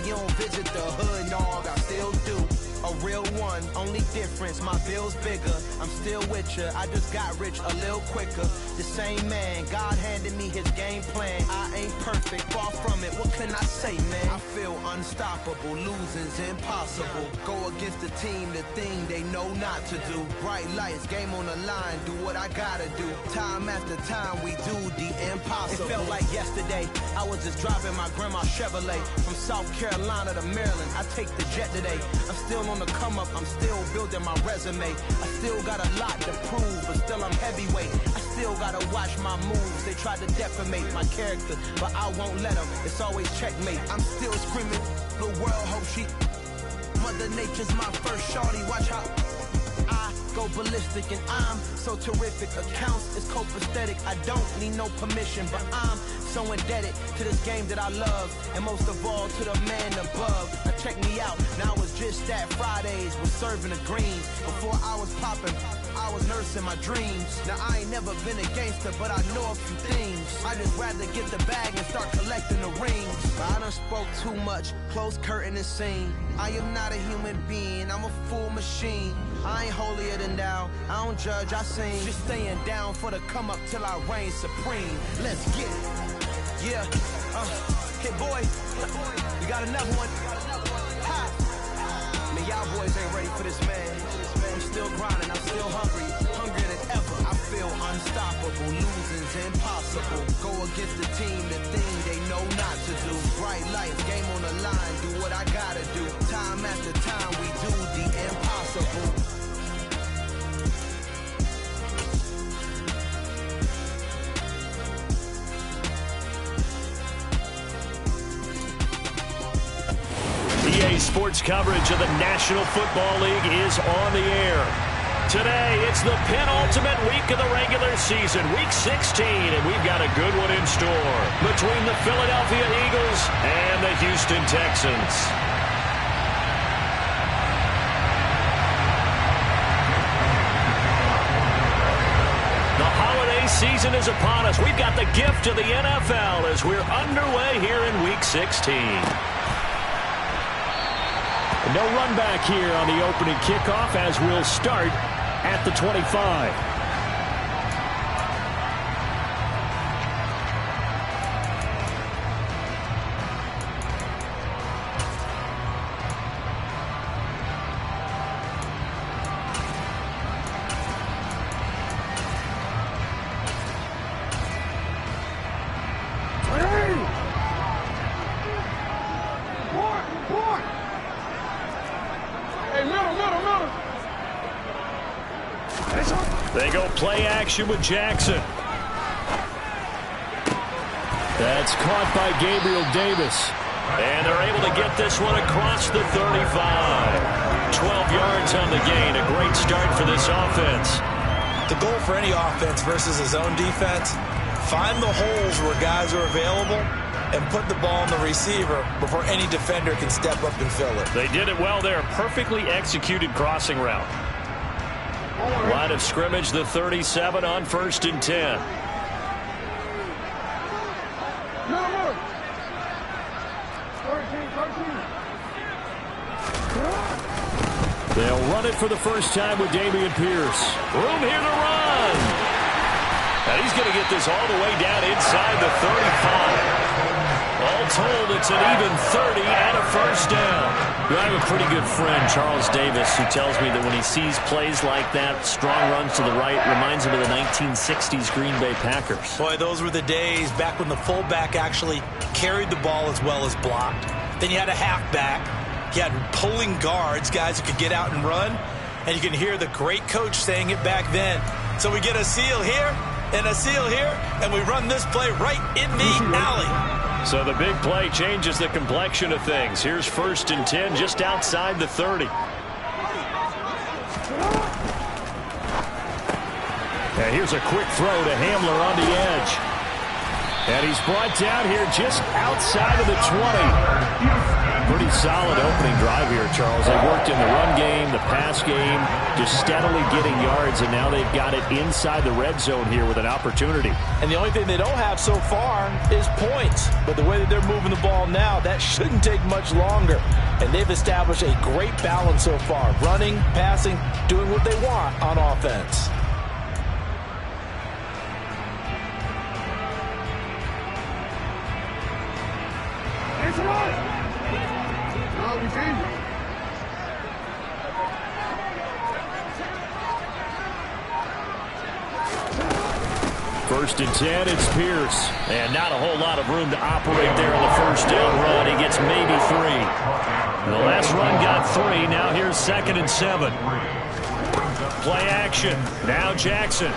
you don't visit the hood, dog, I still do. A real one, only difference, my bill's bigger. I'm still with ya, I just got rich a little quicker. The same man, God handed me his game plan. I ain't perfect, far from it, what can I say, man? I feel unstoppable, losing's impossible. Go against the team, the thing they know not to do. Bright lights, game on the line, do what I gotta do. Time after time, we do the impossible. It felt like yesterday, I was just driving my grandma's Chevrolet. From South Carolina to Maryland, I take the jet today. I'm still on the come up, I'm still building my resume. I still got a lot to prove, but still I'm heavyweight. I still gotta watch my moves. They tried to defamate my character, but I won't let them. It's always checkmate. I'm still screaming, the world hope she. Mother Nature's my first shorty. Watch how I go ballistic, and I'm so terrific. Accounts is copacetic. I don't need no permission, but I'm so indebted to this game that I love, and most of all to the man above. Now check me out, now it's just that Fridays was serving the greens. Before I was popping, I was nursing my dreams. Now I ain't never been a gangster, but I know a few things. I just rather get the bag and start collecting the rings. But I done spoke too much, close curtain and scene. I am not a human being, I'm a full machine. I ain't holier than thou, I don't judge, I sing. Just staying down for the come up till I reign supreme. Let's get it. Yeah, hey boy, you got another one. Ha. Man, y'all boys ain't ready for this, man. I'm still grinding, I'm still hungry, hungrier than ever. I feel unstoppable, losing's impossible. Go against the team, the thing they know not to do. Bright lights, game on the line, do what I gotta do. Time after time, we do the impossible. EA Sports coverage of the National Football League is on the air. Today, it's the penultimate week of the regular season, week 16, and we've got a good one in store between the Philadelphia Eagles and the Houston Texans. The holiday season is upon us. We've got the gift of the NFL as we're underway here in week 16. No run back here on the opening kickoff as we'll start at the 25. They go play action with Jackson. That's caught by Gabriel Davis. And they're able to get this one across the 35. 12 yards on the gain. A great start for this offense. The goal for any offense versus his own defense, find the holes where guys are available and put the ball on the receiver before any defender can step up and fill it. They did it well there. Perfectly executed crossing route. Line of scrimmage, the 37 on 1st and 10. They'll run it for the first time with Dameon Pierce. Room here to run. And he's going to get this all the way down inside the 35. All told, it's an even 30 and a first down. I have a pretty good friend, Charles Davis, who tells me that when he sees plays like that, strong runs to the right, reminds him of the 1960s Green Bay Packers. Boy, those were the days back when the fullback actually carried the ball as well as blocked. Then you had a halfback. You had pulling guards, guys who could get out and run. And you can hear the great coach saying it back then. So we get a seal here and a seal here, and we run this play right in the alley. So the big play changes the complexion of things. Here's 1st and 10 just outside the 30. And here's a quick throw to Hamler on the edge. And he's brought down here just outside of the 20. Pretty pretty solid opening drive here, Charles. They worked in the run game, the pass game, just steadily getting yards, and now they've got it inside the red zone here with an opportunity. And the only thing they don't have so far is points. But the way that they're moving the ball now, that shouldn't take much longer. And they've established a great balance so far. Running, passing, doing what they want on offense. First and 10, it's Pierce. And not a whole lot of room to operate there on the first down run. He gets maybe 3. The last run got 3. Now here's 2nd and 7. Play action. Now Jackson.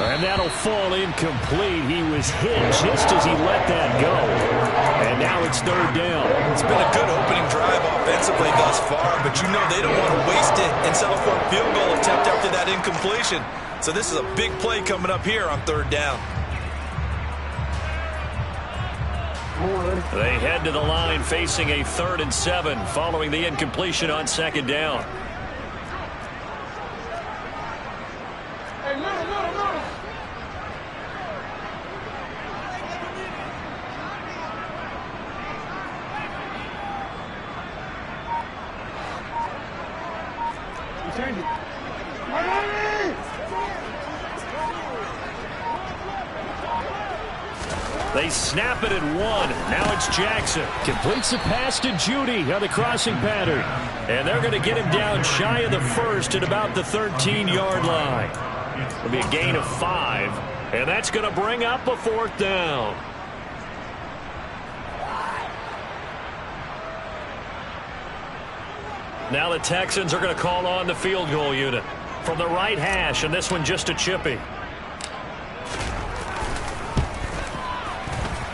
And that'll fall incomplete. He was hit just as he let that go. And now it's 3rd down. It's been a good opening drive offensively thus far, but you know they don't want to waste it and settle for a field goal attempt after that incompletion. So this is a big play coming up here on 3rd down. They head to the line facing a 3rd and 7 following the incompletion on 2nd down. They snap it at 1. Now it's Jackson. Completes the pass to Judy on the crossing pattern. And they're going to get him down shy of the 1st at about the 13-yard line. It'll be a gain of 5. And that's going to bring up a 4th down. Now the Texans are going to call on the field goal unit from the right hash, and this one just a chippy.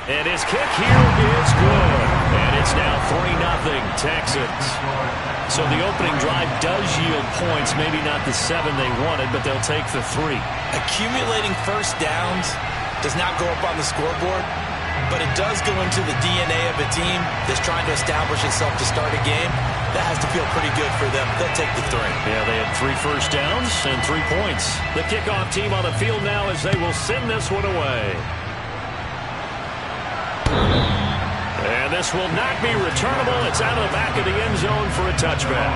And his kick here is good. And it's now 3-0 Texans. So the opening drive does yield points. Maybe not the 7 they wanted, but they'll take the 3. Accumulating first downs does not go up on the scoreboard, but it does go into the DNA of a team that's trying to establish itself to start a game. That has to feel pretty good for them. They'll take the 3. Yeah, they had 3 first downs and 3 points. The kickoff team on the field now as they will send this one away. And this will not be returnable. It's out of the back of the end zone for a touchback.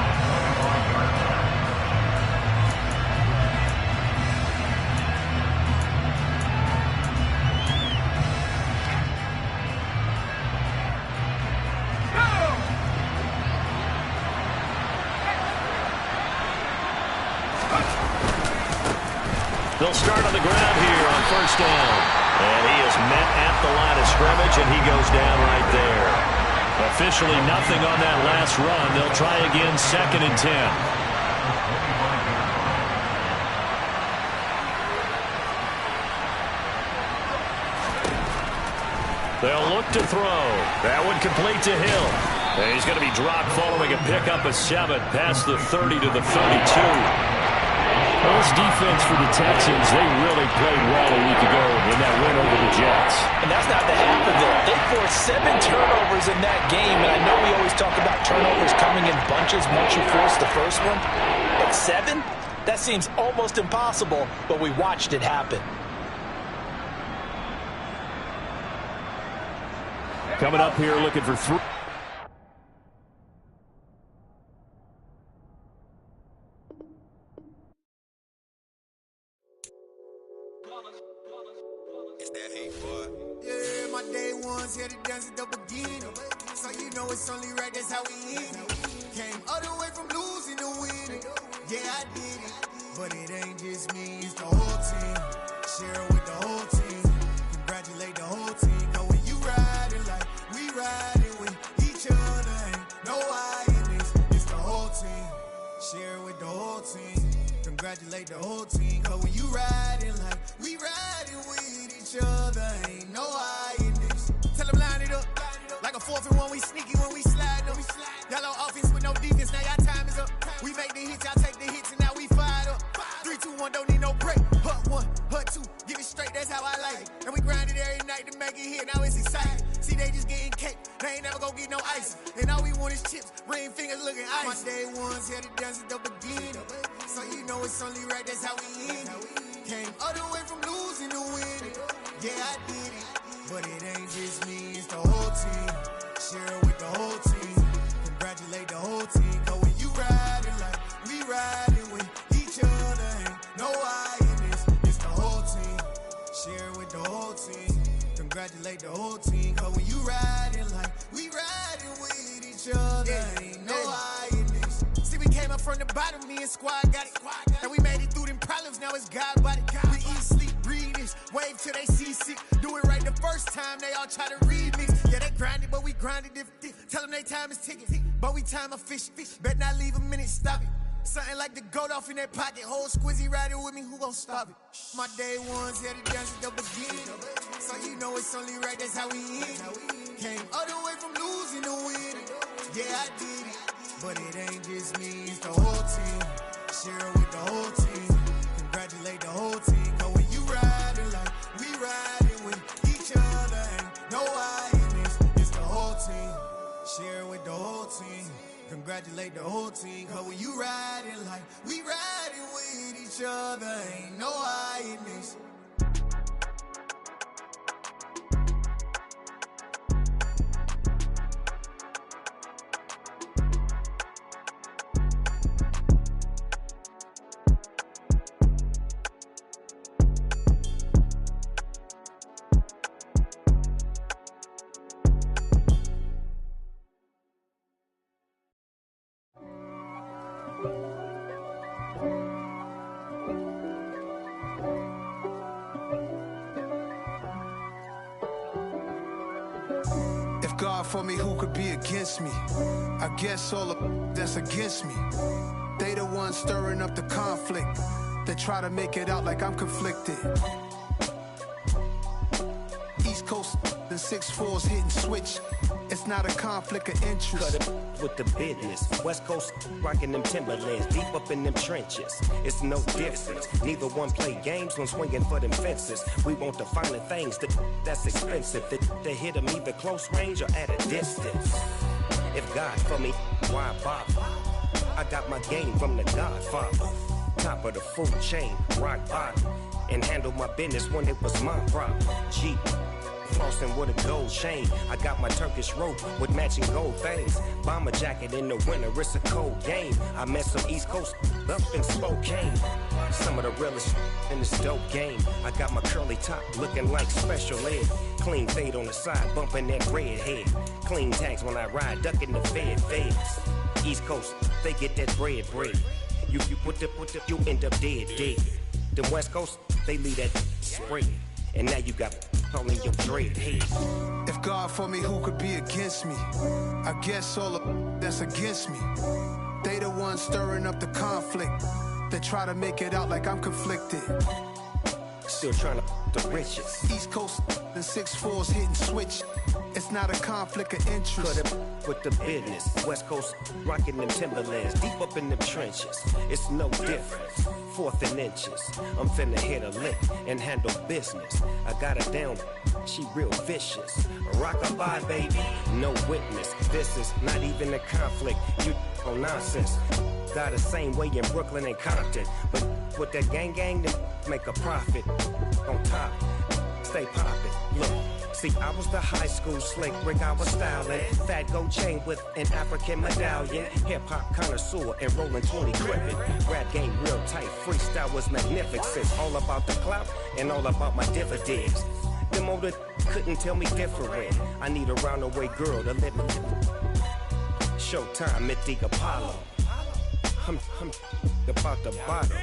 They'll start on the ground here on first down. And he is met at the line of scrimmage, and he goes down right there. Officially nothing on that last run. They'll try again 2nd and 10. They'll look to throw. That one complete to Hill. And he's going to be dropped following a pickup of 7 past the 30 to the 32. Well, this defense for the Texans, they really played well a week ago in that win over the Jets. And that's not the half of it. They forced 7 turnovers in that game, and I know we always talk about turnovers coming in bunches once you force the first one. But 7? That seems almost impossible, but we watched it happen. Coming up here looking for 3. Yeah, my day ones here to dance at the beginning. So you know it's only right, that's how we end it. Came all the way from losing to winning. Yeah, I did it. But it ain't just me, it's the whole team. Share it with the whole team. Congratulate the whole team. Cause when you riding like we riding with each other, ain't no I in this. It's the whole team. Share it with the whole team. Congratulate the whole team. Cause when you riding like we riding with each other, ain't no I in this. Tell them line it up. Like a 4th and 1, we sneaky when we slide them. Y'all on offense with no defense, now y'all time is up. We make the hits, y'all take the hits, and now we fired up. 3, 2, 1, don't need no break. Hut 1, hut 2, give it straight, that's how I like it. And we grind it every night to make it here, now it's exciting. See, they just getting cake, they ain't never gon' get no ice. And all we want is chips, ring fingers looking ice. My day ones here to dance at the beginning. So you know it's only right, that's how we end it. Came all the way from losing to winning. Yeah, I did it. But it ain't just me, it's the whole team. Share it with the whole team. Congratulate the whole team. Cause when you riding like we riding with each other, ain't no I in this. It's the whole team. Share it with the whole team. Congratulate the whole team. Cause when you riding like we riding with each other, ain't no I in this. See, we came up from the bottom, me and squad got it. And we made it through them problems, now it's God body. We eat, sleep, breathe this, wave till they see sick. Do it right the first time, they all try to remix. Yeah, they grinded, but we grinded different. Tell them they time is ticking, but we time a fish. Bet not leave a minute, stop it. Something like the goat off in that pocket. Whole squizzy riding with me, who gon' stop it? My day ones here to dance at the beginning. So you know it's only right, that's how we end it. Came all the way from losing to winning. Yeah, I did it. But it ain't just me, it's the whole team. Share it with the whole team. Congratulate the whole team. Cause when you riding like we riding with each other, ain't no I in this. It's the whole team. Share it with the whole team. Congratulate the whole team. Cause when you riding like we riding with each other, ain't no I in this. God for me, who could be against me? I guess all of that's against me. They the ones stirring up the conflict. They try to make it out like I'm conflicted. East Coast and 6'4's hitting switch. It's not a conflict of interest. Cut it with the business. West Coast rocking them Timberlands, deep up in them trenches. It's no difference. Neither one play games when swinging for them fences. We want the finer things that's expensive. They hit them either close range or at a distance. If God for me, why bother? I got my game from the Godfather. Top of the food chain, rock bottom. And handle my business when it was my problem. Jeep. Flossing with a gold chain. I got my Turkish rope with matching gold things. Bomber jacket in the winter, it's a cold game. I met some East Coast up in Spokane. Some of the realest in this dope game. I got my curly top looking like special ed. Clean fade on the side, bumping that red head. Clean tags when I ride, ducking the feds. East Coast, they get that bread. You put the, you end up dead. The West Coast, they leave that spread. And now you got all in your dread head. If God for me, who could be against me? I guess all of that's against me. They the ones stirring up the conflict. They try to make it out like I'm conflicted. Still trying to the riches. East Coast and 6'4's hitting switch. It's not a conflict of interest. Cut it with the business. West Coast rocking them Timberlands, deep up in them trenches. It's no difference. 4th and inches. I'm finna hit a lick and handle business. I got her down, she real vicious. Rock-a-bye, baby, no witness. This is not even a conflict. You on nonsense. Got the same way in Brooklyn and Compton. But with that gang, then make a profit. On top, stay poppin'. Look. See, I was the high school slick Rick, I was styling. Fat gold chain with an African medallion. Hip-hop connoisseur and rolling 20 gripping. Rap game real tight, freestyle was magnificent. All about the clout and all about my dividends. Them older couldn't tell me different. I need a roundaway girl to let me Showtime at the Apollo. I'm about the bottle.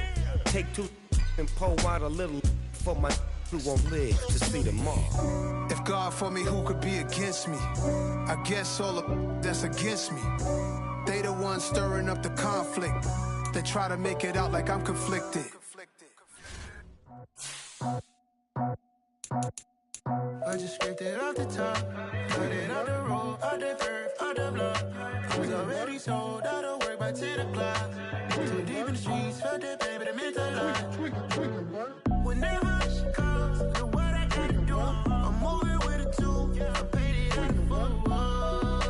Take 2 and pour out a little for my who won't live to see tomorrow. If God for me, who could be against me? I guess all of that's against me. They the ones stirring up the conflict. They try to make it out like I'm conflicted. I just scraped it off the top, cut it out the road, out the turf, out the block. I was already sold out of work by 10 o'clock. Too deep in the streets, felt that pain, but it meant a lot. Whenever she calls, look what I gotta do. I'm moving with a 2, I paid it out the full.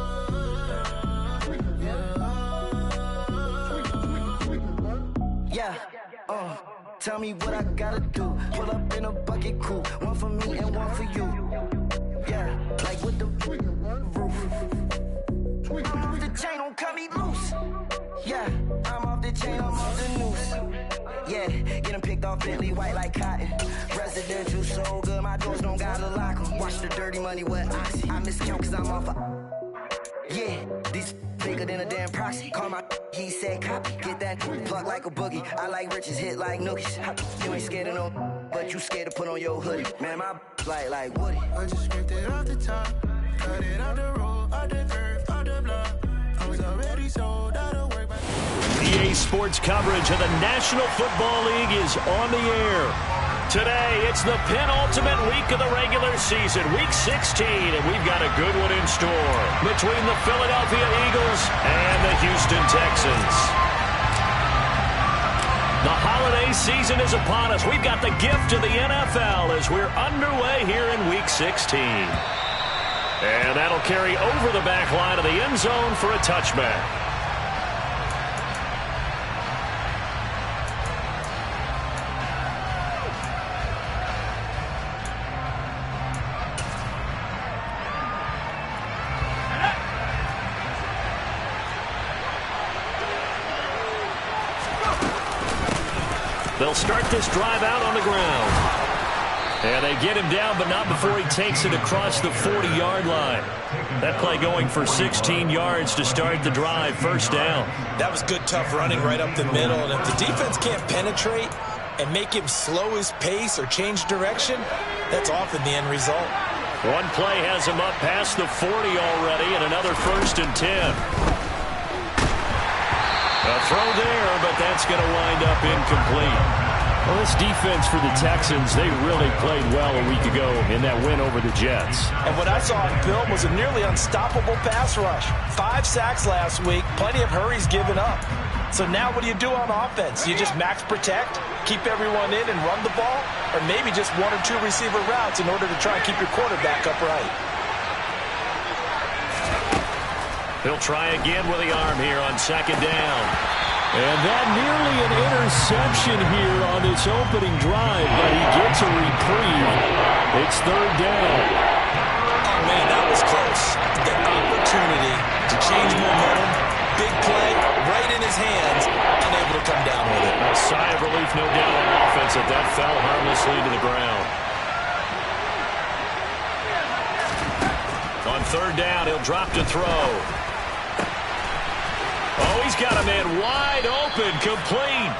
Tell me what I gotta do. Pull up in a bucket crew. One for me and one for you. Yeah, like with the roof. I'm off the chain, don't cut me loose. Yeah, I'm off the chain, I'm off the noose. Yeah, getting picked off Bentley white like cotton. Residential so good, my doors don't gotta lock 'em. Watch the dirty money with oxy. I miscount cause I'm off yeah, these bigger than a damn proxy. Call my he said copy. Get that plug like a boogie. I like riches, hit like nookies. You ain't scared of no, but you scared to put on your hoodie. Man, my like Woody. I just scraped it off the top. Cut it out the road, out the curve, out the block. I was already sold out of work. EA Sports coverage of the National Football League is on the air. Today, it's the penultimate week of the regular season, Week 16, and we've got a good one in store between the Philadelphia Eagles and the Houston Texans. The holiday season is upon us. We've got the gift of the NFL as we're underway here in Week 16. And that'll carry over the back line of the end zone for a touchback. They'll start this drive out on the ground. And they get him down, but not before he takes it across the 40-yard line. That play going for 16 yards to start the drive, first down. That was good, tough running right up the middle. And if the defense can't penetrate and make him slow his pace or change direction, that's often the end result. One play has him up past the 40 already, and another 1st and 10. A throw there, but that's going to wind up incomplete. Well, this defense for the Texans, they really played well a week ago in that win over the Jets. And what I saw on film was a nearly unstoppable pass rush. 5 sacks last week, plenty of hurries given up. So now what do you do on offense? You just max protect, keep everyone in and run the ball, or maybe just 1 or 2 receiver routes in order to try and keep your quarterback upright. He'll try again with the arm here on 2nd down. And that nearly an interception here on this opening drive, but he gets a reprieve. It's 3rd down. Oh, man, that was close. The opportunity to change momentum, big play, right in his hands, unable to come down with it. A sigh of relief, no doubt, on offense that that fell harmlessly to the ground. On 3rd down, he'll drop to throw. Oh, he's got a man wide open, complete.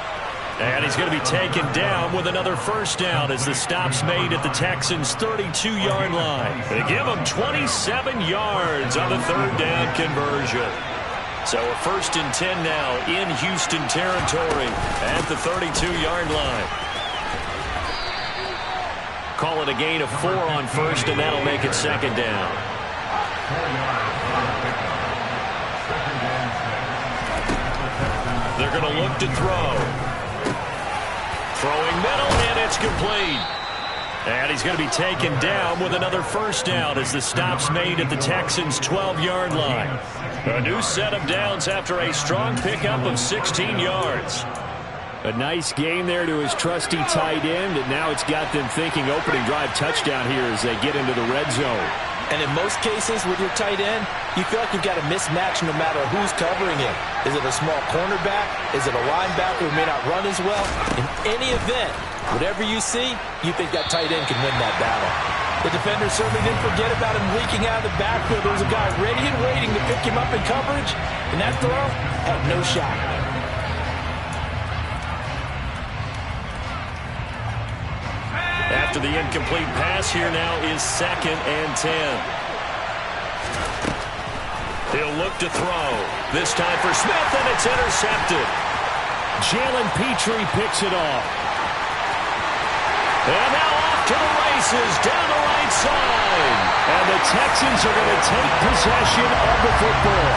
And he's going to be taken down with another 1st down as the stop's made at the Texans' 32-yard line. They give him 27 yards on the 3rd down conversion. So a 1st and 10 now in Houston territory at the 32-yard line. Call it a gain of 4 on 1st, and that'll make it 2nd down. They're going to look to throw. Throwing middle, and it's complete. And he's going to be taken down with another 1st down as the stop's made at the Texans' 12-yard line. A new set of downs after a strong pickup of 16 yards. A nice gain there to his trusty tight end, and now it's got them thinking opening drive touchdown here as they get into the red zone. And in most cases with your tight end, you feel like you've got a mismatch no matter who's covering him. Is it a small cornerback? Is it a linebacker who may not run as well? In any event, whatever you see, you think that tight end can win that battle. The defender certainly didn't forget about him leaking out of the backfield. There was a guy ready and waiting to pick him up in coverage, and that throw had no shot. After the incomplete pass, here now is 2nd and 10. He'll look to throw. This time for Smith, and it's intercepted. Jalen Petrie picks it off. And now off to the races, down the right side. And the Texans are going to take possession of the football.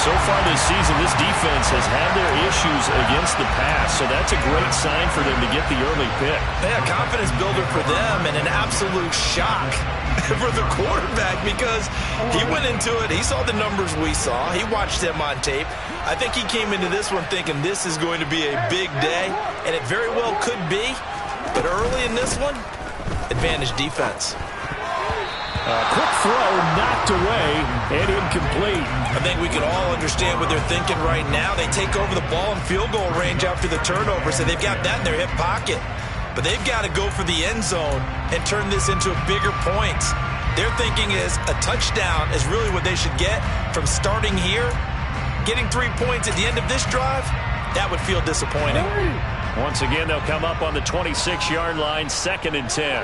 so far this season, this defense has had their issues against the pass, so that's a great sign for them to get the early pick. Yeah, confidence builder for them and an absolute shock for the quarterback because he went into it. He saw the numbers we saw. He watched them on tape. I think he came into this one thinking this is going to be a big day, and it very well could be. But early in this one, advantage defense. Quick throw, knocked away, and incomplete. I think we can all understand what they're thinking right now. They take over the ball in field goal range after the turnover, so they've got that in their hip pocket. But they've got to go for the end zone and turn this into a bigger point. Their thinking is a touchdown is really what they should get from starting here. Getting 3 points at the end of this drive, that would feel disappointing. Once again, they'll come up on the 26-yard line, 2nd and 10.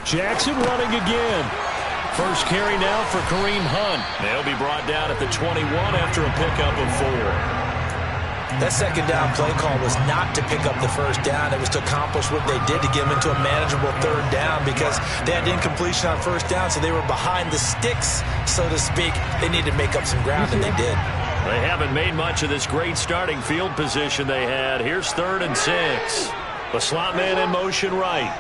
Jackson running again. First carry now for Kareem Hunt. They'll be brought down at the 21 after a pickup of 4. That second down play call was not to pick up the first down. It was to accomplish what they did to get them into a manageable 3rd down because they had incompletion on 1st down, so they were behind the sticks, so to speak. They needed to make up some ground, and they did. They haven't made much of this great starting field position they had. Here's 3rd and 6. The slot man in motion right.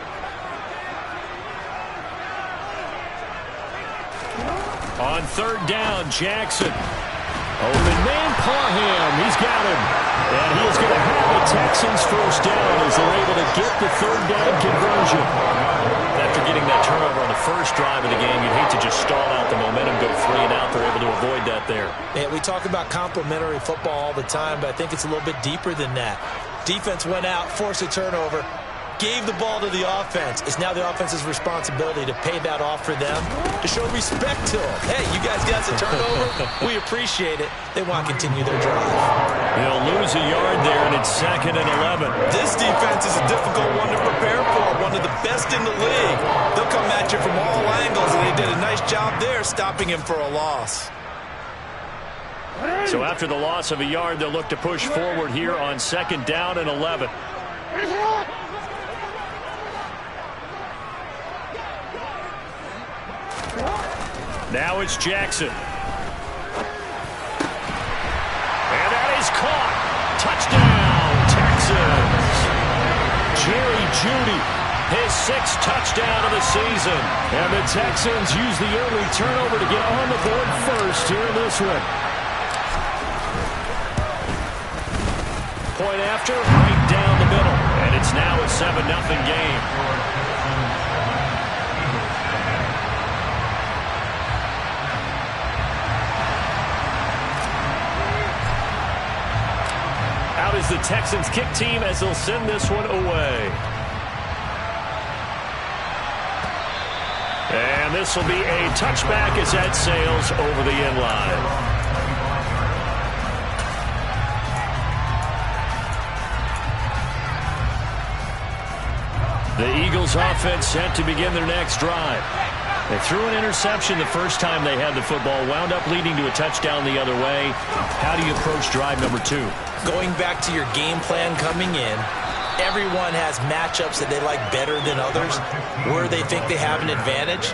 On 3rd down, Jackson. Open man, Parham. He's got him. And he is going to have the Texans first down as they're able to get the 3rd down conversion. After getting that turnover on the first drive of the game, you'd hate to just stall out the momentum, go 3 and out. They're able to avoid that there. Yeah, we talk about complementary football all the time, but I think it's a little bit deeper than that. Defense went out, forced a turnover, gave the ball to the offense. It's now the offense's responsibility to pay that off for them, to show respect to them. Hey, you guys got a turnover. We appreciate it. They want to continue their drive. They'll lose a yard there, and it's 2nd and 11. This defense is a difficult one to prepare for, one of the best in the league. They'll come at you from all angles, and they did a nice job there stopping him for a loss. So after the loss of a yard, they'll look to push forward here on 2nd down and 11. Now it's Jackson. And that is caught. Touchdown, Texans. Jerry Jeudy, his 6th touchdown of the season. And the Texans use the early turnover to get on the board first here in this one. Point after, right down the middle. And it's now a 7-0 game. Out is the Texans kick team as they'll send this one away. And this will be a touchback as that sails over the end line. The Eagles offense set to begin their next drive. They threw an interception the first time they had the football, wound up leading to a touchdown the other way. How do you approach drive number 2? Going back to your game plan coming in, everyone has matchups that they like better than others, where they think they have an advantage.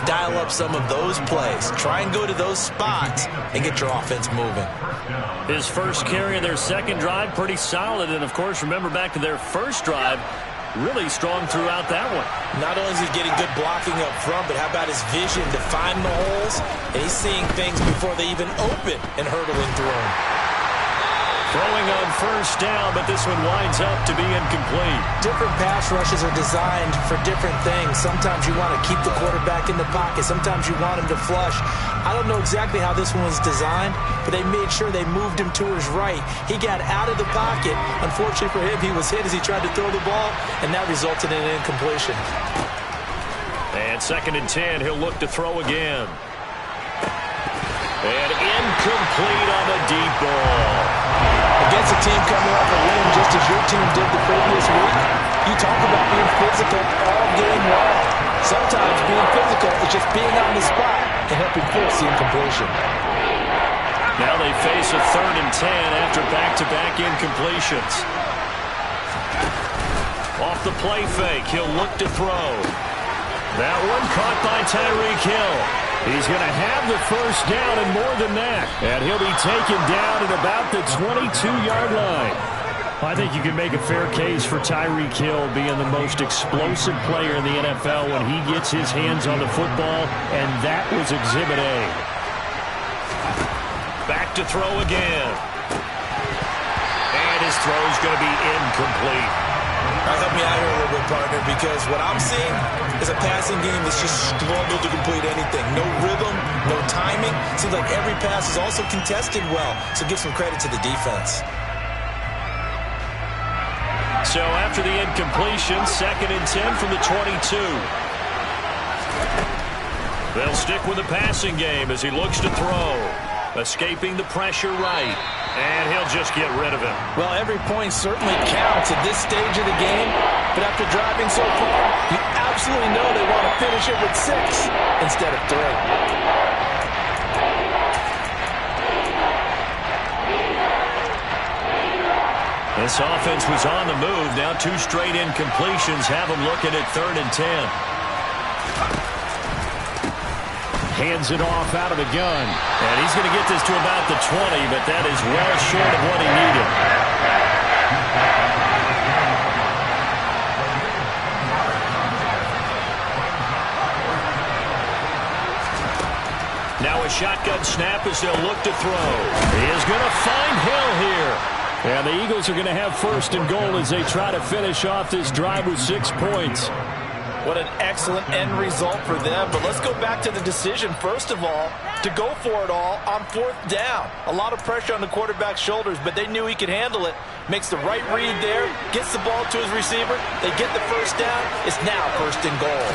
Dial up some of those plays. Try and go to those spots and get your offense moving. His first carry of their second drive, pretty solid. And, of course, remember back to their first drive, really strong throughout that one. Not only is he getting good blocking up front, but how about his vision to find the holes? And he's seeing things before they even open and hurdling through them. Throwing on first down, but this one winds up to be incomplete. Different pass rushes are designed for different things. Sometimes you want to keep the quarterback in the pocket. Sometimes you want him to flush. I don't know exactly how this one was designed, but they made sure they moved him to his right. He got out of the pocket. Unfortunately for him, he was hit as he tried to throw the ball, and that resulted in an incompletion. And 2nd and 10, he'll look to throw again. And incomplete on the deep ball. Against a team coming off a win just as your team did the previous week, you talk about being physical all game long. Sometimes being physical is just being on the spot and helping force the incompletion. Now they face a 3rd and 10 after back-to-back incompletions. Off the play fake, he'll look to throw. That one caught by Tyreek Hill. He's going to have the first down and more than that. And he'll be taken down at about the 22-yard line. I think you can make a fair case for Tyreek Hill being the most explosive player in the NFL when he gets his hands on the football, and that was Exhibit A. Back to throw again. And his throw's going to be incomplete. Help me out here a little bit, partner, because what I'm seeing is a passing game that's just struggled to complete anything. No rhythm, no timing. Seems like every pass is also contested well, so give some credit to the defense. So after the incompletion, 2nd and 10 from the 22. They'll stick with the passing game as he looks to throw. Escaping the pressure right. And he'll just get rid of it. Well, every point certainly counts at this stage of the game. But after driving so far, you absolutely know they want to finish it with 6 instead of 3. This offense was on the move. Now 2 straight incompletions have them looking at 3rd and 10. Hands it off out of the gun. And he's going to get this to about the 20, but that is well short of what he needed. Now a shotgun snap as they'll look to throw. He is going to find Hill here. And the Eagles are going to have 1st and goal as they try to finish off this drive with 6 points. What an excellent end result for them. But let's go back to the decision, first of all, to go for it all on 4th down. A lot of pressure on the quarterback's shoulders, but they knew he could handle it. Makes the right read there, gets the ball to his receiver. They get the 1st down. It's now 1st and goal.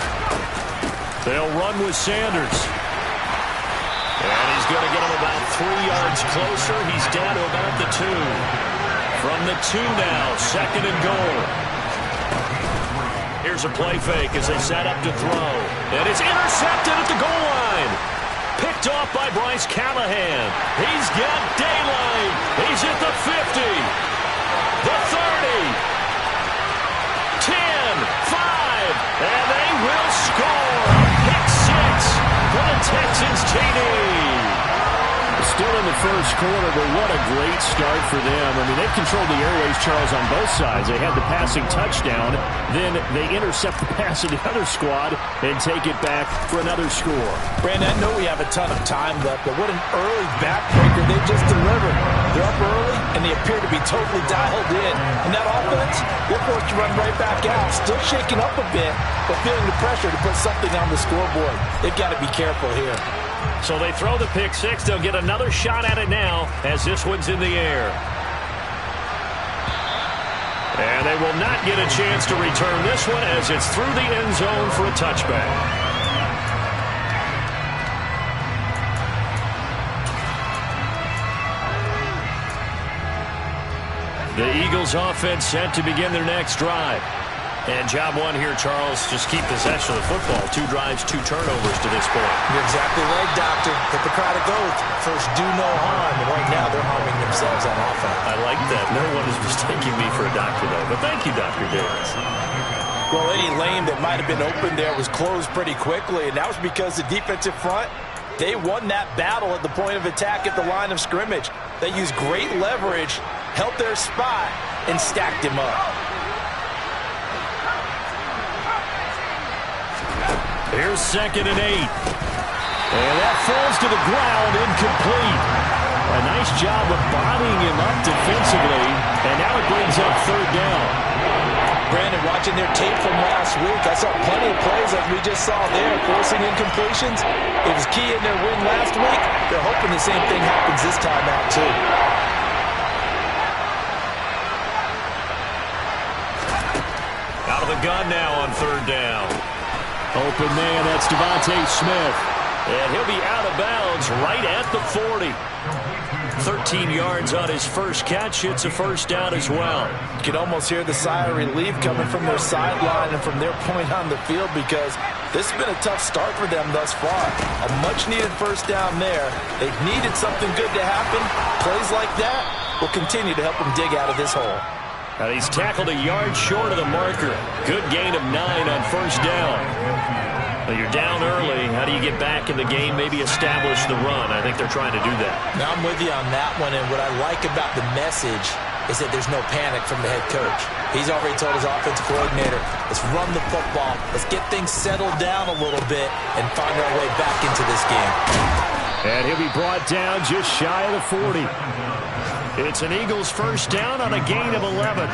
They'll run with Sanders. And he's going to get him about 3 yards closer. He's down to about the 2. From the 2 now, 2nd and goal. Here's a play fake as they set up to throw. And it's intercepted at the goal line. Picked off by Bryce Callahan. He's got daylight. He's at the 50. The 30. 10, 5. And they will score. Pick 6 for the Texans TD. Still in the first quarter, but what a great start for them. I mean, they've controlled the airways, Charles, on both sides. They had the passing touchdown. Then they intercept the pass of the other squad and take it back for another score. Brandon, I know we have a ton of time left, but what an early backbreaker they just delivered. They're up early, and they appear to be totally dialed in. And that offense, they're forced to run right back out. Still shaking up a bit, but feeling the pressure to put something on the scoreboard. They've got to be careful here. So they throw the pick 6. They'll get another shot at it now as this one's in the air. And they will not get a chance to return this one as it's through the end zone for a touchback. The Eagles offense set to begin their next drive. And job 1 here, Charles, just keep possession of the football. 2 drives, 2 turnovers to this point. You're exactly right, Doctor. Hippocratic oath. First, do no harm. And right now, they're harming themselves on offense. I like that. No one is mistaking me for a doctor, though. But thank you, Dr. Davis. Well, any lane that might have been open there was closed pretty quickly, and that was because the defensive front, they won that battle at the point of attack at the line of scrimmage. They used great leverage, held their spot, and stacked him up. Here's 2nd and 8. And that falls to the ground, incomplete. A nice job of bodying him up defensively, and now it brings up 3rd down. Brandon, watching their tape from last week, I saw plenty of plays like we just saw there, forcing incompletions. It was key in their win last week. They're hoping the same thing happens this time out, too. Out of the gun now on 3rd down. Open man, that's Devontae Smith. And he'll be out of bounds right at the 40. 13 yards on his first catch. It's a 1st down as well. You can almost hear the sigh of relief coming from their sideline and from their point on the field because this has been a tough start for them thus far. A much-needed 1st down there. They've needed something good to happen. Plays like that will continue to help them dig out of this hole. And he's tackled a yard short of the marker. Good gain of 9 on 1st down. Well, you're down early. How do you get back in the game, maybe establish the run? I think they're trying to do that. Now, I'm with you on that one, and what I like about the message is that there's no panic from the head coach. He's already told his offensive coordinator, let's run the football, let's get things settled down a little bit and find our way back into this game. And he'll be brought down just shy of the 40. It's an Eagles first down on a gain of 11.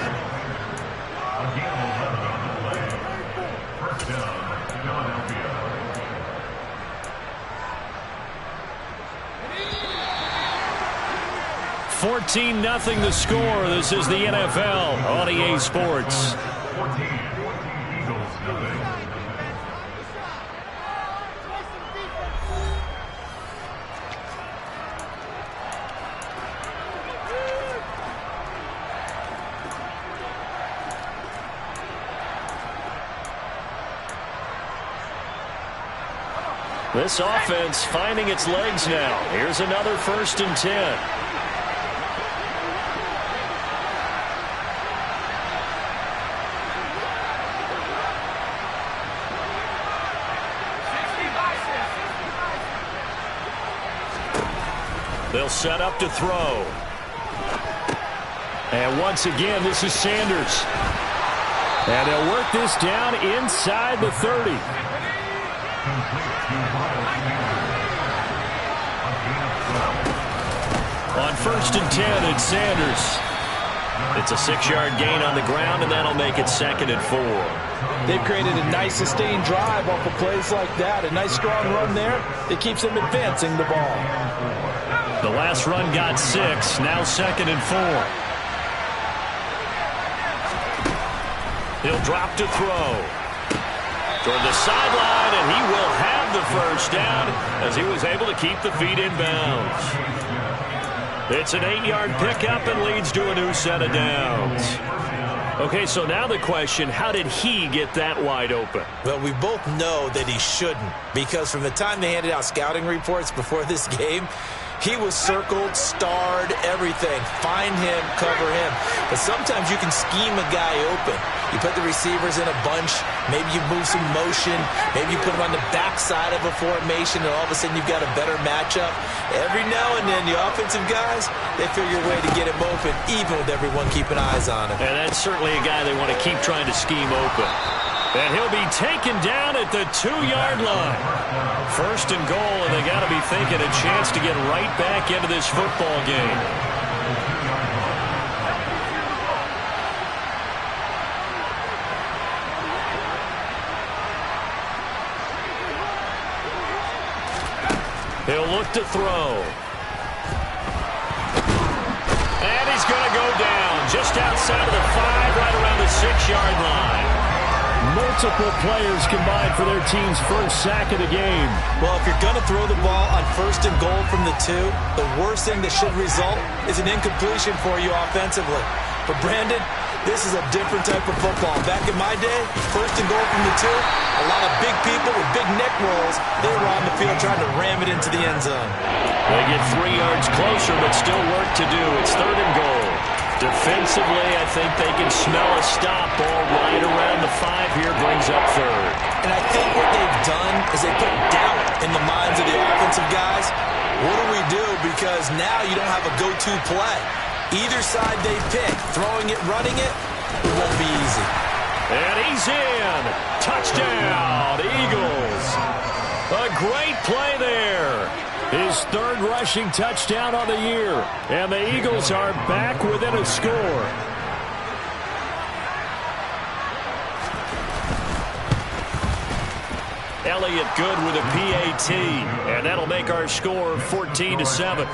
14-0 the score. This is the NFL on EA Sports. This offense finding its legs now. Here's another 1st and 10. They'll set up to throw. And once again, this is Sanders. And they'll work this down inside the 30. On 1st and 10, it's Sanders. It's a 6-yard gain on the ground, and that'll make it 2nd and 4. They've created a nice sustained drive off of plays like that. A nice strong run there that keeps them advancing the ball. The last run got 6, now 2nd and 4. He'll drop to throw. Toward the sideline, and he will have the first down as he was able to keep the feet in bounds. It's an 8-yard pickup and leads to a new set of downs. Okay, so now the question, how did he get that wide open? Well, we both know that he shouldn't, because from the time they handed out scouting reports before this game, he was circled, starred, everything. Find him, cover him. But sometimes you can scheme a guy open. You put the receivers in a bunch. Maybe you move some motion. Maybe you put them on the backside of a formation, and all of a sudden you've got a better matchup. Every now and then, the offensive guys, they figure a way to get him open, even with everyone keeping eyes on him. And that's certainly a guy they want to keep trying to scheme open. And he'll be taken down at the 2-yard line. 1st and goal, and they got to be thinking a chance to get right back into this football game. He'll look to throw. And he's going to go down just outside of the 5, right around the 6-yard line. Multiple players combined for their team's first sack of the game. Well, if you're going to throw the ball on 1st and goal from the 2, the worst thing that should result is an incompletion for you offensively. But Brandon, this is a different type of football. Back in my day, 1st and goal from the 2, a lot of big people with big neck rolls, they were on the field trying to ram it into the end zone. They get 3 yards closer, but still work to do. It's 3rd and goal. Defensively, I think they can smell a stop. Ball right around the 5 here, brings up 3rd. And I think what they've done is they put doubt in the minds of the offensive guys. What do we do? Because now you don't have a go-to play. Either side they pick, throwing it, running it, it won't be easy. And he's in. Touchdown, Eagles. A great play there. His 3rd rushing touchdown on the year. And the Eagles are back within a score. Elliott good with a PAT. And that'll make our score 14-7.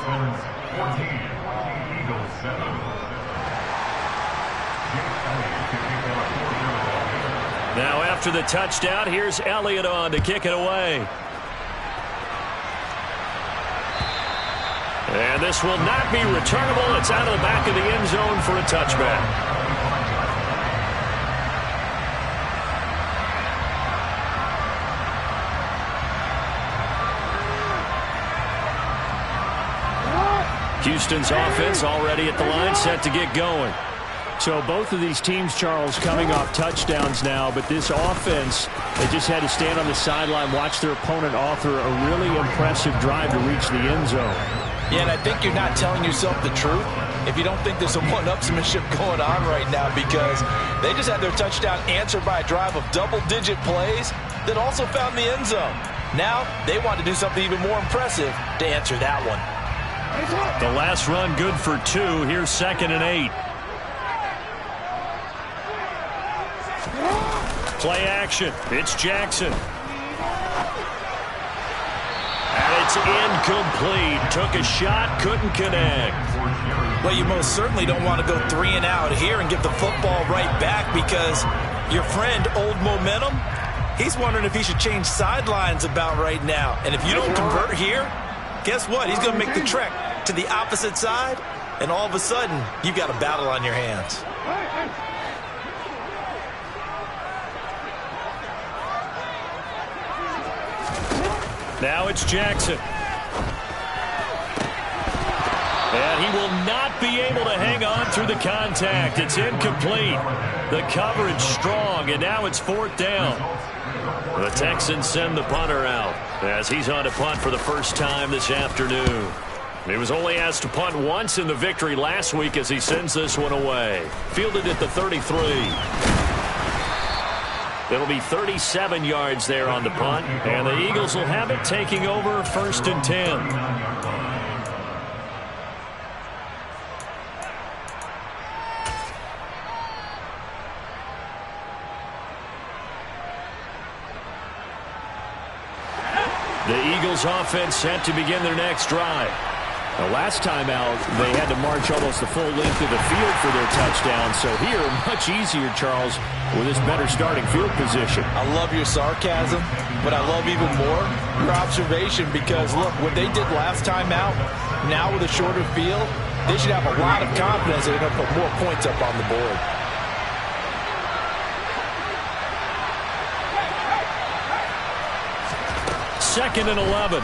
Now after the touchdown, here's Elliott on to kick it away. And this will not be returnable. It's out of the back of the end zone for a touchback. Houston's offense already at the line, set to get going. So both of these teams, Charles, coming off touchdowns now, but this offense, they just had to stand on the sideline, watch their opponent author a really impressive drive to reach the end zone. Yeah, and I think you're not telling yourself the truth if you don't think there's some one-upsmanship going on right now, because they just had their touchdown answered by a drive of double-digit plays that also found the end zone. Now they want to do something even more impressive to answer that one. The last run good for 2. Here's 2nd and 8. Play action. It's Jackson. And it's incomplete. Took a shot, couldn't connect. Well, you most certainly don't want to go 3 and out here and give the football right back, because your friend, Old Momentum, he's wondering if he should change sidelines about right now. And if you don't convert here, guess what? He's going to make the trek to the opposite side, and all of a sudden, you've got a battle on your hands. Now it's Jackson. And he will not be able to hang on through the contact. It's incomplete. The coverage strong, and now it's 4th down. The Texans send the punter out as he's on to punt for the first time this afternoon. He was only asked to punt once in the victory last week as he sends this one away. Fielded at the 33. It'll be 37 yards there on the punt, and the Eagles will have it, taking over 1st and 10. The Eagles offense set to begin their next drive. The last time out, they had to march almost the full length of the field for their touchdown. So here, much easier, Charles, with this better starting field position. I love your sarcasm, but I love even more your observation, because, look, what they did last time out, now with a shorter field, they should have a lot of confidence that they're going to put more points up on the board. Second and 11.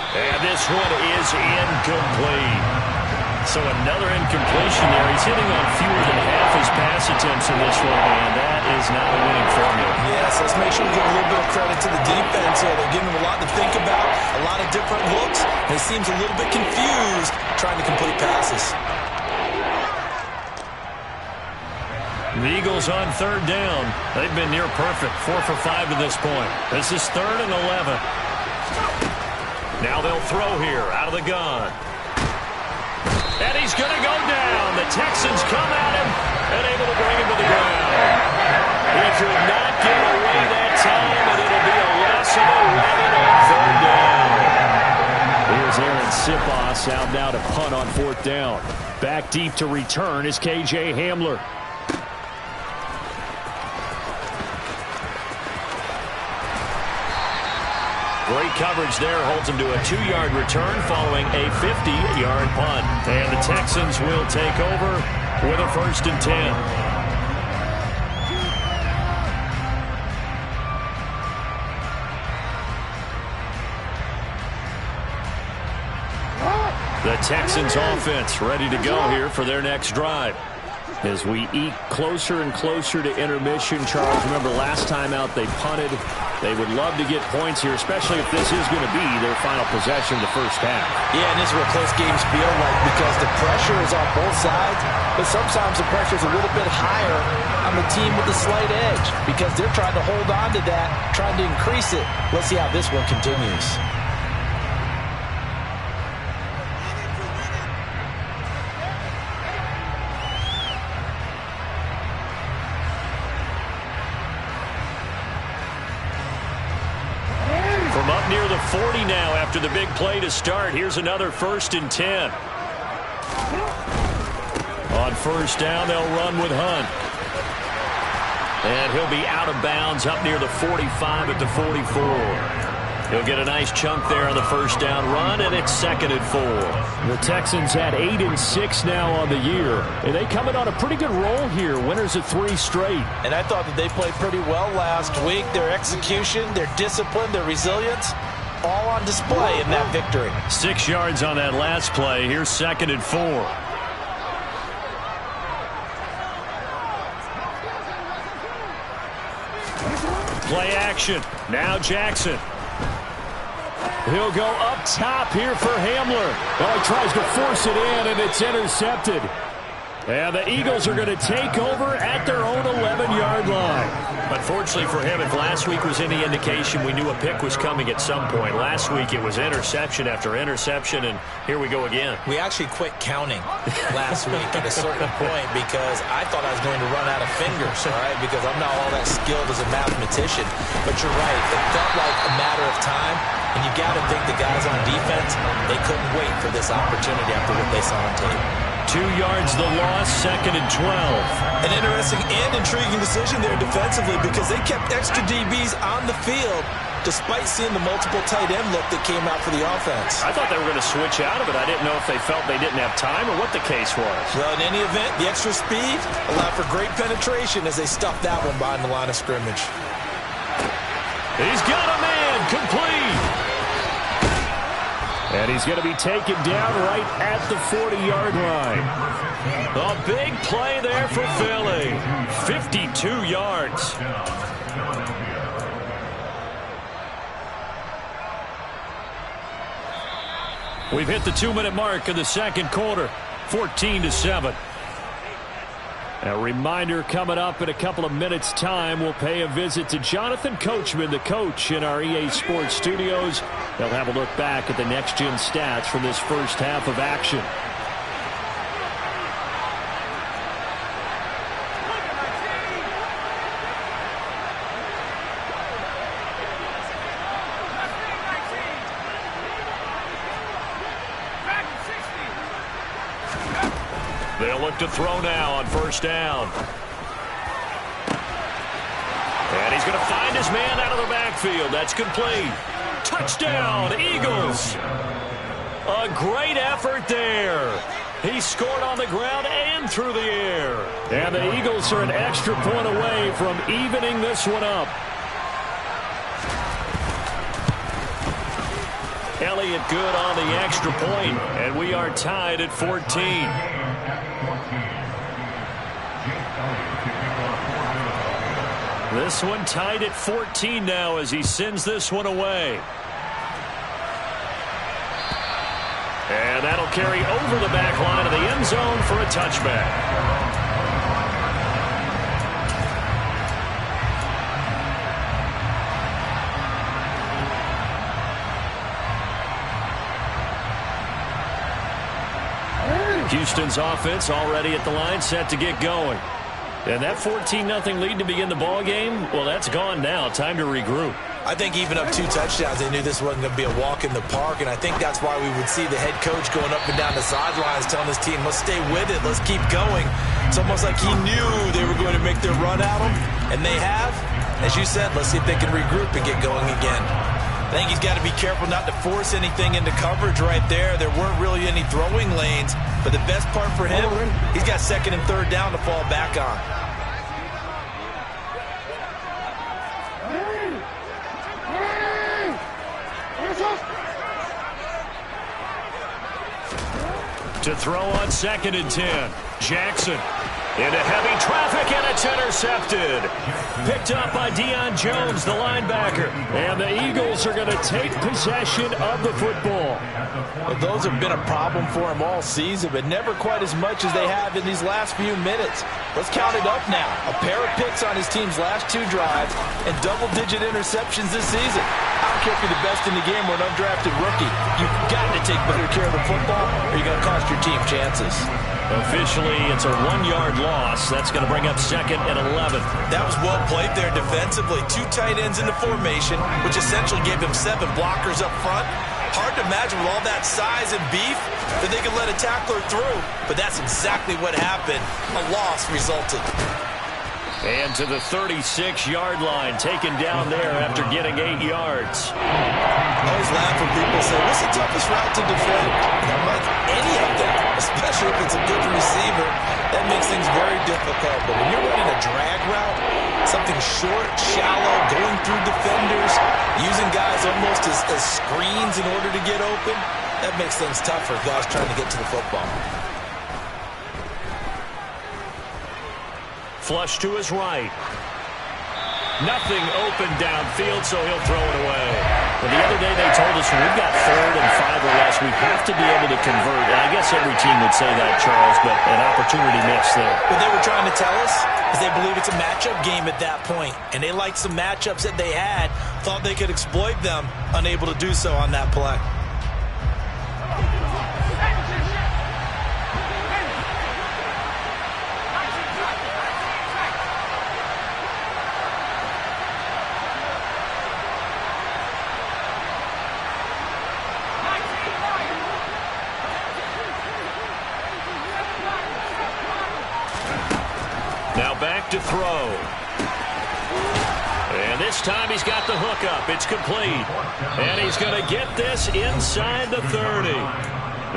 And this one is incomplete. So another incompletion there. He's hitting on fewer than half his pass attempts in this one, and that is not a winning formula. Yes, let's make sure we give a little bit of credit to the defense here. They're giving him a lot to think about, a lot of different looks, and he seems a little bit confused trying to complete passes. The Eagles on 3rd down. They've been near perfect, 4 for 5 to this point. This is 3rd and 11. Now they'll throw here out of the gun. And he's going to go down. The Texans come at him and able to bring him to the ground. He could not get away that time, and it'll be a loss of 11 on 3rd down. Here's Aaron Sipos out now to punt on 4th down. Back deep to return is K.J. Hamler. Great coverage there, holds him to a 2-yard return following a 50-yard punt. And the Texans will take over with a 1st and 10. The Texans offense ready to go here for their next drive. As we eke closer and closer to intermission, Charles, remember last time out they punted. They would love to get points here, especially if this is going to be their final possession of the first half. Yeah, and this is what close games feel like, because the pressure is on both sides, but sometimes the pressure is a little bit higher on the team with the slight edge, because they're trying to hold on to that, trying to increase it. Let's see how this one continues. Up near the 40 now after the big play to start. Here's another 1st and 10. On 1st down, they'll run with Hunt. And he'll be out of bounds up near the 45 at the 44. He'll get a nice chunk there on the 1st down run, and it's 2nd and 4. The Texans had 8 and 6 now on the year, and they come in on a pretty good roll here. Winners of 3 straight. And I thought that they played pretty well last week. Their execution, their discipline, their resilience, all on display in that victory. 6 yards on that last play. Here's 2nd and 4. action. Now Jackson. He'll go up top here for Hamler. Well, he tries to force it in, and it's intercepted. And the Eagles are going to take over at their own 11-yard line. Unfortunately for him, if last week was any indication, we knew a pick was coming at some point. Last week it was interception after interception, and here we go again. We actually quit counting last week at a certain point because I thought I was going to run out of fingers, all right, because I'm not all that skilled as a mathematician. But you're right. It felt like a matter of time, and you got to think the guys on defense, they couldn't wait for this opportunity after what they saw on tape. 2 yards the loss, 2nd and 12. An interesting and intriguing decision there defensively because they kept extra DBs on the field despite seeing the multiple tight end look that came out for the offense. I thought they were going to switch out of it. I didn't know if they felt they didn't have time or what the case was. Well, in any event, the extra speed allowed for great penetration as they stuffed that one behind the line of scrimmage. He's got a man, complete. And he's going to be taken down right at the 40-yard line. A big play there for Philly. 52 yards. We've hit the 2-minute mark in the second quarter. 14-7. A reminder coming up in a couple of minutes' time. We'll pay a visit to Jonathan Coachman, the coach in our EA Sports studios. They'll have a look back at the next-gen stats from this first half of action. They'll look to throw now on first down. And he's going to find his man out of the backfield. That's complete. Touchdown, Eagles. A great effort there. He scored on the ground and through the air. And the Eagles are an extra point away from evening this one up. Elliott good on the extra point, and we are tied at 14. This one tied at 14 now as he sends this one away. And that'll carry over the back line of the end zone for a touchback. Houston's offense already at the line, set to get going. And that 14-0 lead to begin the ball game, well, that's gone now. Time to regroup. I think even up 2 touchdowns, they knew this wasn't going to be a walk in the park, and I think that's why we would see the head coach going up and down the sidelines telling his team, let's stay with it, let's keep going. It's almost like he knew they were going to make their run at him, and they have. As you said, let's see if they can regroup and get going again. I think he's got to be careful not to force anything into coverage right there. There weren't really any throwing lanes, but the best part for him, he's got 2nd and 3rd down to fall back on. To throw on 2nd and 10. Jackson into heavy traffic, and it's intercepted. Picked up by Deion Jones, the linebacker. And the Eagles are going to take possession of the football. Well, those have been a problem for him all season, but never quite as much as they have in these last few minutes. Let's count it up now. A pair of picks on his team's last 2 drives and double-digit interceptions this season. I don't care if you're the best in the game or an undrafted rookie. You've got to take better care of the football or you're going to cost your team chances. Officially, it's a 1-yard loss. That's going to bring up 2nd and 11. That was well played there defensively. 2 tight ends in the formation, which essentially gave him 7 blockers up front. Hard to imagine with all that size and beef that they could let a tackler through. But that's exactly what happened. A loss resulted. And to the 36-yard line, taken down there after getting 8 yards. I always laugh when people say, what's the toughest route to defend? I'm like, any of them, especially if it's a good receiver. That makes things very difficult. But when you're running a drag route, something short, shallow, going through defenders, using guys almost as screens in order to get open, that makes things tough for guys trying to get to the football. Flush to his right. Nothing open downfield, so he'll throw it away. But the other day they told us when we've got 3rd and 5 or less, we have to be able to convert. And I guess every team would say that, Charles, but an opportunity missed there. What they were trying to tell us is they believe it's a matchup game at that point. And they liked some matchups that they had, thought they could exploit them, unable to do so on that play. Back to throw. And this time he's got the hook up. It's complete. And he's going to get this inside the 30.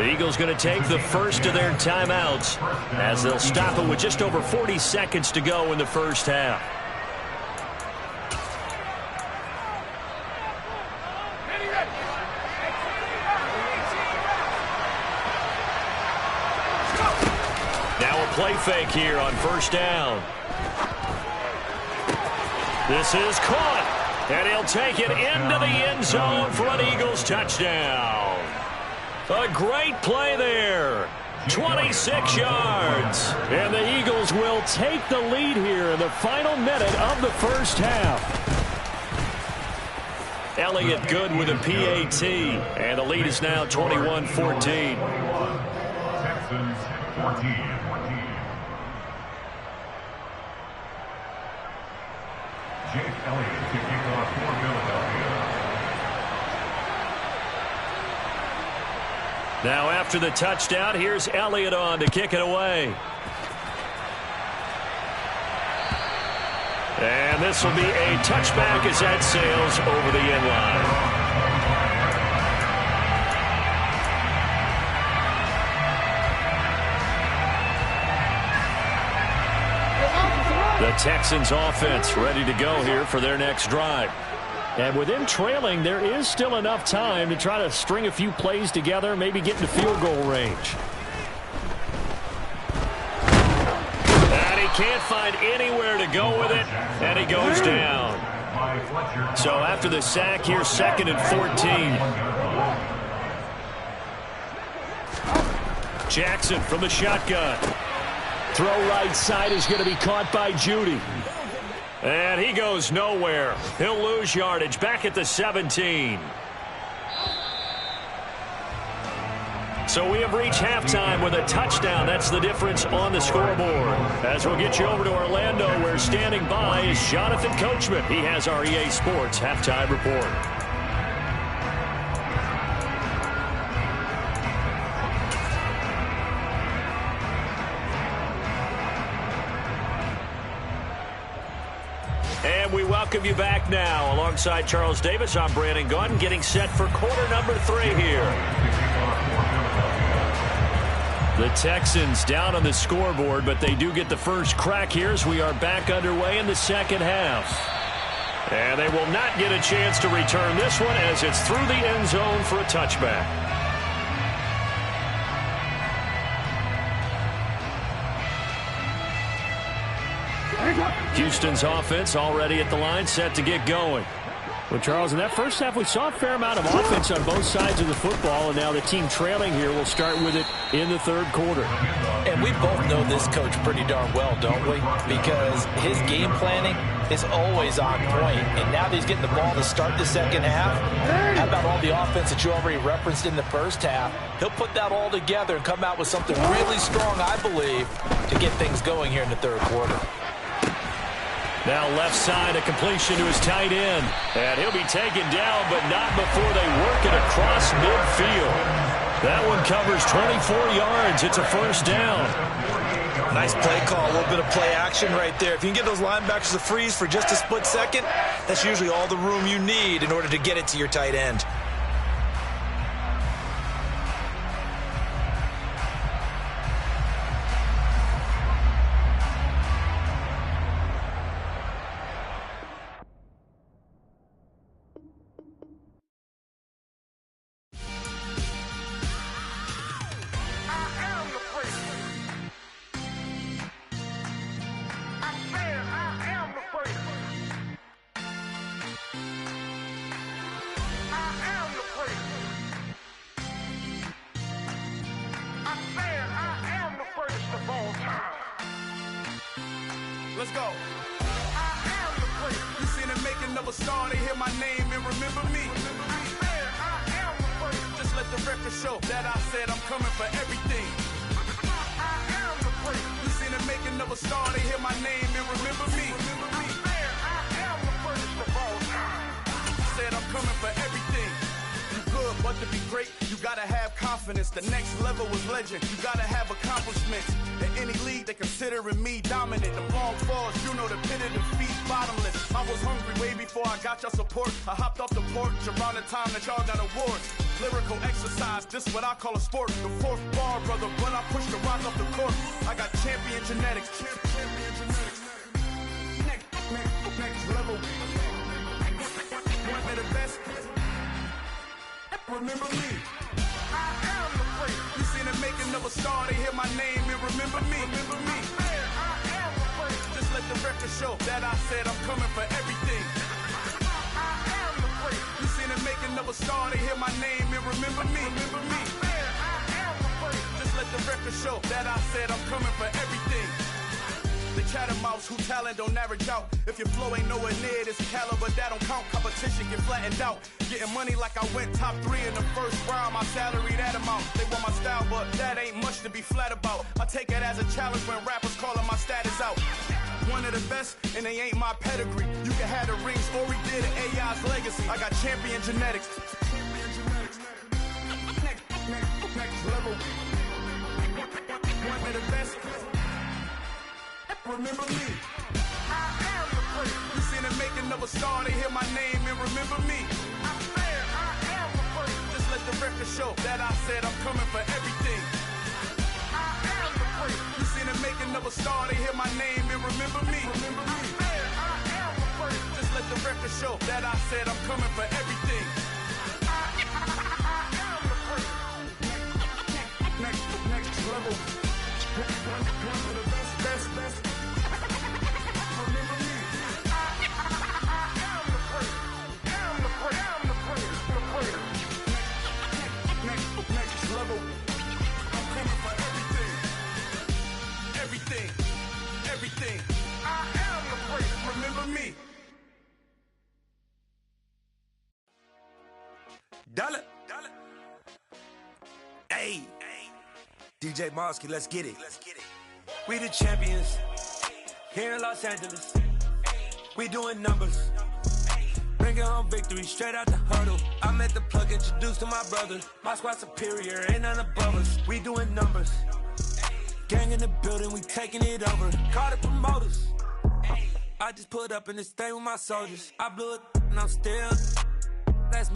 The Eagles going to take the first of their timeouts as they'll stop it with just over 40 seconds to go in the first half. Play fake here on first down. This is caught, and he'll take it into the end zone for an Eagles touchdown. A great play there. 26 yards. And the Eagles will take the lead here in the final minute of the first half. Elliott good with a PAT, and the lead is now 21-14. Texans 14. Jake Elliott to kick off for Philadelphia. Now after the touchdown, here's Elliott on to kick it away. And this will be a touchback as that sails over the end line. The Texans offense ready to go here for their next drive. And with them trailing, there is still enough time to try to string a few plays together, maybe get into field goal range. And he can't find anywhere to go with it, and he goes down. So after the sack here, 2nd and 14. Jackson from the shotgun. Throw right side is going to be caught by Judy. And he goes nowhere. He'll lose yardage back at the 17. So we have reached halftime with a touchdown. That's the difference on the scoreboard. As we'll get you over to Orlando, where standing by is Jonathan Coachman. He has our EA Sports halftime report. And we welcome you back now. Alongside Charles Davis, I'm Brandon Gaudin, getting set for quarter number 3 here. The Texans down on the scoreboard, but they do get the first crack here as we are back underway in the second half. And they will not get a chance to return this one as it's through the end zone for a touchback. Houston's offense already at the line, set to get going. Well, Charles, in that first half, we saw a fair amount of offense on both sides of the football, and now the team trailing here will start with it in the third quarter. And we both know this coach pretty darn well, don't we? Because his game planning is always on point, and now that he's getting the ball to start the second half, how about all the offense that you already referenced in the first half? He'll put that all together and come out with something really strong, I believe, to get things going here in the third quarter. Now left side, a completion to his tight end. And he'll be taken down, but not before they work it across midfield. That one covers 24 yards. It's a first down. Nice play call, a little bit of play action right there. If you can get those linebackers to freeze for just a split second, that's usually all the room you need in order to get it to your tight end. go. I am the place. You seen the making of a star, they hear my name and remember me. I am the place. Just let the record show that I said I'm coming for everything. I am the place. You seen the making of a star, they hear my name and remember me. I am the first of all time. Said I'm coming for everything. You good, but to be great, you gotta have confidence. The next level was legend. You gotta have accomplishments. In any league, they considering me dominant. The long falls, you know the pit of defeat, bottomless. I was hungry way before I got your support. I hopped off the porch around the time that y'all got awards. Lyrical exercise, this what I call a sport. The fourth bar, brother, when I push the rock off the court. I got champion genetics. Champion genetics. Next level. One of the best. Remember me. I am the place. You seen the making of a star, they hear my name and remember me. Remember me. I am the place. Just let the record show that I said I'm coming for everything. I am the place. You seen the making of a star, they hear my name and remember me. Remember me. I am the place. Just let the record show that I said I'm coming for everything. The catamounts who talent don't average out. If your flow ain't nowhere near this caliber, that don't count. Competition get flattened out. Getting money like I went top 3 in the first round. My salary that amount. They want my style, but that ain't much to be flat about. I take it as a challenge when rappers calling my status out. One of the best, and they ain't my pedigree. You can have the rings, or we did it, AI's legacy. I got champion genetics. Next level. One of the best. Remember me. I am the place. You seen the making of a star, they hear my name and remember me. I am the place. Just let the record show that I said I'm coming for everything. I am the place. You seen the making of a star, they hear my name and remember me. Remember me. I am the place. Just let the record show that I said I'm coming for everything. I am the place. Next level. One of the best. Remember me. I am the place. I'm the place. Next level. I'm coming for everything. I am the place. Remember me. Dollar. Hey. DJ Mosky, let's get it. We the champions here in Los Angeles. We doing numbers. Bringing home victory straight out the huddle. I met the plug, introduced to my brother. My squad superior, ain't none above us. We doing numbers. Gang in the building, we taking it over. Call the promoters. I just put up in this thing with my soldiers. I blew it and I'm still. That's me.